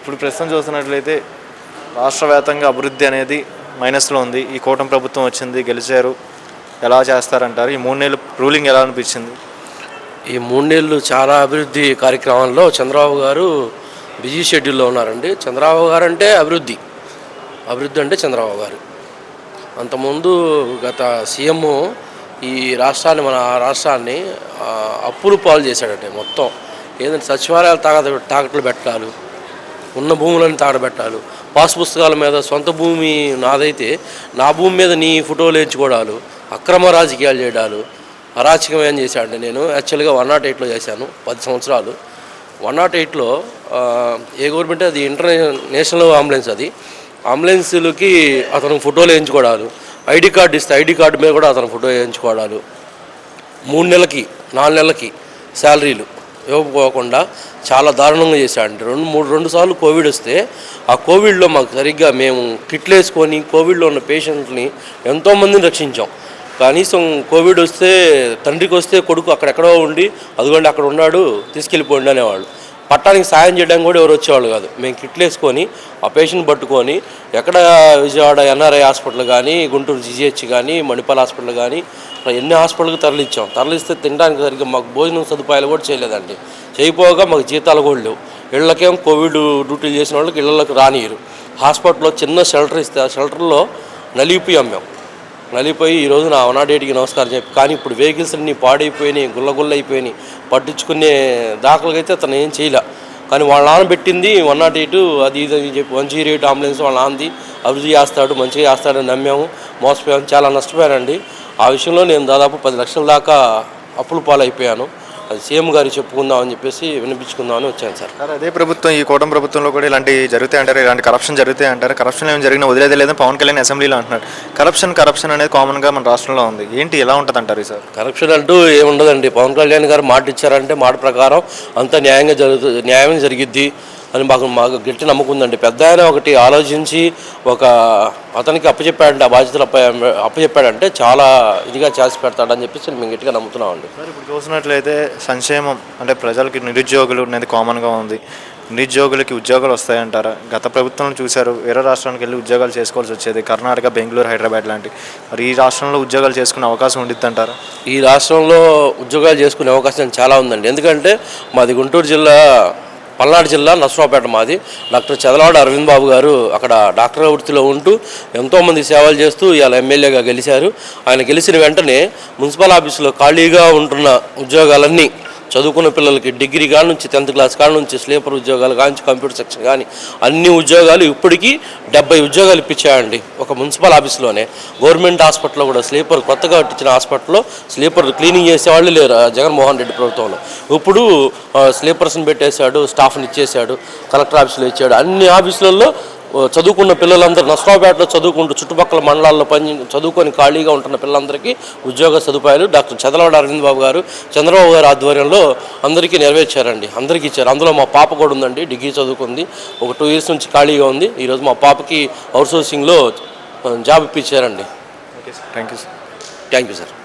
ఇప్పుడు ప్రస్తుతం చూస్తున్నట్లయితే రాష్ట్ర వ్యాప్తంగా అభివృద్ధి అనేది మైనస్లో ఉంది. ఈ కూటమి ప్రభుత్వం వచ్చింది, గెలిచారు, ఎలా చేస్తారంటారు? ఈ 3 నెలలు రూలింగ్ ఎలా అనిపించింది? ఈ 3 నెలలు చాలా అభివృద్ధి కార్యక్రమాల్లో చంద్రబాబు గారు బిజీ షెడ్యూల్లో ఉన్నారండి. చంద్రబాబు గారు అంటే అభివృద్ధి అంటే చంద్రబాబు గారు. అంతకుముందు గత సీఎం ఈ రాష్ట్రాన్ని మన రాష్ట్రాన్ని అప్పులు పాలు చేశాడంటే మొత్తం ఏదంటే సచివాలయాలు తాకట్లు పెట్టాలి, ఉన్న భూములను తాకబెట్టాలి, పాస్ పుస్తకాల మీద సొంత భూమి నాదైతే నా భూమి మీద నీ ఫోటోలు వేయించుకోవడాలు, అక్రమ రాజకీయాలు చేయడాలు, అరాచకం ఏం చేశాడంటే నేను యాక్చువల్గా 108లో చేశాను 10 సంవత్సరాలు. 108లో ఏ గవర్నమెంట్ అది నేషనల్ అంబులెన్స్, అది అంబులెన్సులకి అతను ఫోటోలు వేయించుకోవడాలు, ఐడి కార్డు ఇస్తే ఐడి కార్డు మీద కూడా అతను ఫోటో వేయించుకోవడాలు, 3 నెలలకి 4 నెలలకి శాలరీలు ఇవ్వకపోకుండా చాలా దారుణంగా చేశాడండి. 2 సార్లు కోవిడ్ వస్తే ఆ కోవిడ్లో మాకు సరిగ్గా మేము కిట్లు వేసుకొని కోవిడ్లో ఉన్న పేషెంట్ని ఎంతోమందిని రక్షించాం. కనీసం కోవిడ్ వస్తే తండ్రికి వస్తే కొడుకు అక్కడెక్కడో ఉండి అదిగోండి అక్కడ ఉన్నాడు తీసుకెళ్ళిపోండి అనేవాళ్ళు. పట్టానికి సాయం చేయడానికి కూడా ఎవరు వచ్చేవాళ్ళు కాదు. మేము కిట్లు వేసుకొని ఆ పేషెంట్ పట్టుకొని ఎక్కడ విజయవాడ ఎన్ఆర్ఐ హాస్పిటల్ కానీ, గుంటూరు జీజీహెచ్ కానీ, మణిపాల్ హాస్పిటల్ కానీ ఎన్ని హాస్పిటల్కి తరలిస్తే తినడానికి సరిగ్గా మాకు భోజనం సదుపాయాలు కూడా చేయలేదండి. చేయకపోగా మాకు జీతాలు కూడా లేవు. ఇళ్ళకేమో కోవిడ్ డ్యూటీలు చేసిన వాళ్ళకి ఇళ్ళకి రానియరు. హాస్పిటల్లో చిన్న షెల్టర్ ఇస్తే ఆ షెల్టర్లో నలిగిపోయాం మేము. నలిగిపోయి ఈరోజు నా 108కి నమస్కారం చెప్పి, కానీ ఇప్పుడు వెహికల్స్ అన్నీ పాడైపోయినాయి, గుల్లగుల్ల అయిపోయినాయి. పట్టించుకునే దాఖలకైతే అతను ఏం చేయలే. కానీ వాళ్ళ నాన్న పెట్టింది 108 అది ఇది అని చెప్పి 108 అంబులెన్స్ వాళ్ళ నాన్నది అభివృద్ధి చేస్తాడు, మంచిగా చేస్తాడని నమ్మాము, మోసపోయాము, చాలా నష్టపోయానండి. ఆ విషయంలో నేను దాదాపు 10 లక్షల దాకా అప్పుల పాలైపోయాను. అది సీఎం గారికి చెప్పుకుందామని చెప్పేసి వినిపించుకుందామని వచ్చాను సార్. అదే ప్రభుత్వం, ఈ కూటమి ప్రభుత్వంలో కూడా ఇలాంటివి జరుగుతాయి అంటారు, ఇలాంటి కరప్షన్ జరుగుతాయి అంటారు. కరప్షన్ ఏమైనా జరిగినా వదిలేదే లేదని పవన్ కళ్యాణ్ అసెంబ్లీలో అంటున్నారు. కరప్షన్ అనేది కామన్గా మన రాష్ట్రంలో ఉంది. ఏంటి ఎలా ఉంటుంది అంటారు సార్? కరప్షన్ అంటూ ఏముండదండి. పవన్ కళ్యాణ్ గారు మాట ఇచ్చారంటే మాట ప్రకారం అంతా న్యాయం జరిగిద్ది అని మాకు గట్టి నమ్మకం ఉందండి. పెద్ద ఆయన ఒకటి ఆలోచించి అతనికి అప్పచెప్పాడంటే, ఆ బాధ్యతలు అప్పచెప్పాడంటే చాలా ఇదిగా చేసి పెడతాడని చెప్పేసి మేము గట్టిగా నమ్ముతున్నామండి. సార్, ఇప్పుడు చూసినట్లయితే సంక్షేమం అంటే ప్రజలకి నిరుద్యోగులు అనేది కామన్గా ఉంది. నిరుద్యోగులకి ఉద్యోగాలు వస్తాయంటారా? గత ప్రభుత్వంలో చూశారు, వేరే రాష్ట్రానికి వెళ్ళి ఉద్యోగాలు చేసుకోవాల్సి వచ్చేది, కర్ణాటక, బెంగళూరు, హైదరాబాద్ లాంటి. మరి ఈ రాష్ట్రంలో ఉద్యోగాలు చేసుకునే అవకాశం ఉండిద్ది అంటారా? ఈ రాష్ట్రంలో ఉద్యోగాలు చేసుకునే అవకాశం చాలా ఉందండి. ఎందుకంటే మాది గుంటూరు జిల్లా, పల్నాడు జిల్లా, నర్సరావుపేట మాది. డాక్టర్ చదలవాడ అరవింద్ బాబు గారు అక్కడ డాక్టర్ వృత్తిలో ఉంటూ ఎంతోమంది సేవలు చేస్తూ ఇవాళ ఎమ్మెల్యేగా గెలిచారు. ఆయన గెలిచిన వెంటనే మున్సిపల్ ఆఫీసులో ఖాళీగా ఉంటున్న ఉద్యోగాలన్నీ చదువుకున్న పిల్లలకి డిగ్రీ కాడ నుంచి 10th క్లాస్ కాడ నుంచి స్లీపర్ ఉద్యోగాలు కానీ, కంప్యూటర్ సెక్షన్ కానీ అన్ని ఉద్యోగాలు ఇప్పటికీ 70 ఉద్యోగాలు ఇప్పించాయండి ఒక మున్సిపల్ ఆఫీస్లోనే. గవర్నమెంట్ హాస్పిటల్లో కూడా స్లీపర్ కొత్తగా కట్టించిన హాస్పిటల్లో స్లీపర్ క్లీనింగ్ చేసేవాళ్ళు లేరు జగన్మోహన్ రెడ్డి ప్రభుత్వంలో. ఇప్పుడు స్లీపర్స్ని పెట్టేశాడు, స్టాఫ్ని ఇచ్చేశాడు, కలెక్టర్ ఆఫీసులో ఇచ్చాడు. అన్ని ఆఫీసులలో చదువుకున్న పిల్లలందరూ నర్సరావుపేటలో చదువుకుంటూ చుట్టుపక్కల మండలాల్లో చదువుకొని ఖాళీగా ఉంటున్న పిల్లలందరికీ ఉద్యోగ సదుపాయాలు డాక్టర్ చదలవాడ అరవింద్ బాబు గారు, చంద్రబాబు గారు ఆధ్వర్యంలో అందరికీ నెరవేర్చారండి. అందరికీ ఇచ్చారు. అందులో మా పాప కూడా ఉందండి, డిగ్రీ చదువుకుంది, ఒక 2 years నుంచి ఖాళీగా ఉంది. ఈరోజు మా పాపకి అవుట్సోర్సింగ్లో జాబ్ ఇప్పించారండి. Okay sir, thank you sir. Thank you sir.